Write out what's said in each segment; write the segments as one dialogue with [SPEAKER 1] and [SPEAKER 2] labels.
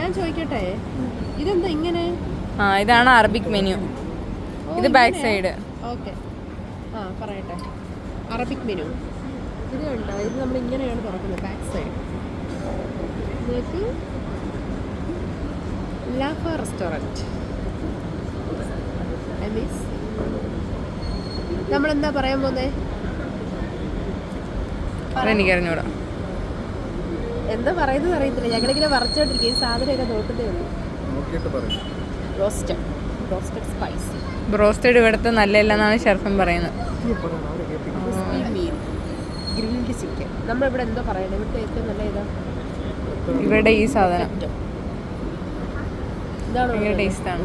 [SPEAKER 1] ഞാൻ ചോദിക്കട്ടെ, ഇതെന്താ ഇങ്ങനെ?
[SPEAKER 2] ഇതാണ് അറബിക് മെനു. ഇത് ബാക്ക് സൈഡ്.
[SPEAKER 1] ഓക്കെ, പറയട്ടെ. അറബിക് മെനു ഇത് കണ്ടോ? ഇത് നമ്മൾ ഇങ്ങനെയാണ് തുറക്കുന്നത്, ബാക്ക് സൈഡ്. നോക്ക്, ലാഫ റെസ്റ്റോറൻറ്റ്. നമ്മളെന്താ പറയാൻ പോകുന്നേ?
[SPEAKER 2] എനിക്കറിഞ്ഞൂടാ
[SPEAKER 1] എന്താ പറയുന്നത് അറിയത്തില്ല. ഞങ്ങളിങ്ങനെ വറച്ചോണ്ടിരിക്കും. ഈ സാധനമൊക്കെ നോക്കുന്നേ ഉള്ളൂ. റോസ്റ്റഡ് സ്പൈസി
[SPEAKER 2] ബ്രോസ്റ്റഡ് ഇവിടുത്തെ നല്ലതല്ലെന്നാണ് ഷെർഫൻ പറയുന്നത്.
[SPEAKER 1] Grilled chicken. നമ്മളിവിടെ എന്തോ പറയണേ? ഇവിടുത്തെ ഏറ്റവും നല്ല ഇതാ
[SPEAKER 2] ഇവിടെ ഈ സാധനം
[SPEAKER 1] ഇതാണ്
[SPEAKER 2] ഭയങ്കര ടേസ്റ്റാണ്.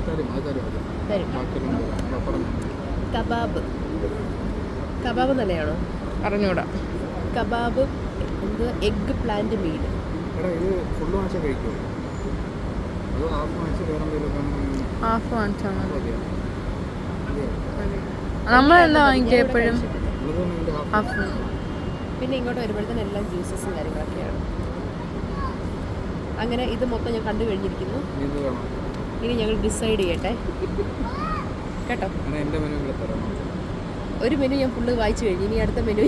[SPEAKER 1] കബാബ് നല്ലതാണോ?
[SPEAKER 2] അറിഞ്ഞൂടാ.
[SPEAKER 1] കബാബ് എന്ത്? Egg plant meal.
[SPEAKER 2] ഹാഫ് വാങ്ങിച്ചാൽ മതി. നമ്മളെന്താ വാങ്ങിക്കുക എപ്പോഴും? ഹാഫ്.
[SPEAKER 1] പിന്നെ ഇങ്ങോട്ട് വരുമ്പോഴത്തേനും എല്ലാം ജ്യൂസസും കാര്യങ്ങളൊക്കെയാണ്. അങ്ങനെ ഇത് മൊത്തം ഞാൻ കണ്ടു കഴിഞ്ഞിരിക്കുന്നു. ഇനി ഞങ്ങൾ ഡിസൈഡ് ചെയ്യട്ടെ കേട്ടോ. ഒരു മെനു ഞാൻ ഫുള്ള് വായിച്ചു കഴിഞ്ഞു. ഇനി അടുത്ത മെനു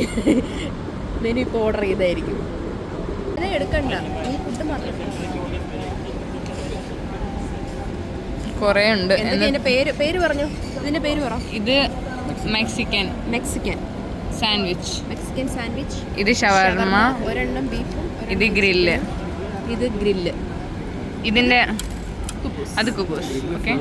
[SPEAKER 1] ഇപ്പോൾ ഓർഡർ ചെയ്തായിരിക്കും. അതെ, എടുക്കണ്ട. ഈ ഫുഡ് മാത്രം
[SPEAKER 2] കുറേ ഉണ്ട്.
[SPEAKER 1] പേര് പറഞ്ഞു. ഇതിന്റെ പേര് പറ.
[SPEAKER 2] ഇത് മെക്സിക്കൻ സാൻഡ്വിച്ച്.
[SPEAKER 1] Mexican sandwich.
[SPEAKER 2] ഇത് ഷവർമ.
[SPEAKER 1] ഒരെണ്ണം ബീഫും.
[SPEAKER 2] ഇത് ഗ്രില്ല്.
[SPEAKER 1] ഇത് ഗ്രില്ല്.
[SPEAKER 2] ഇതിന്റെ അത് കുബൂസ്. ഓക്കെ.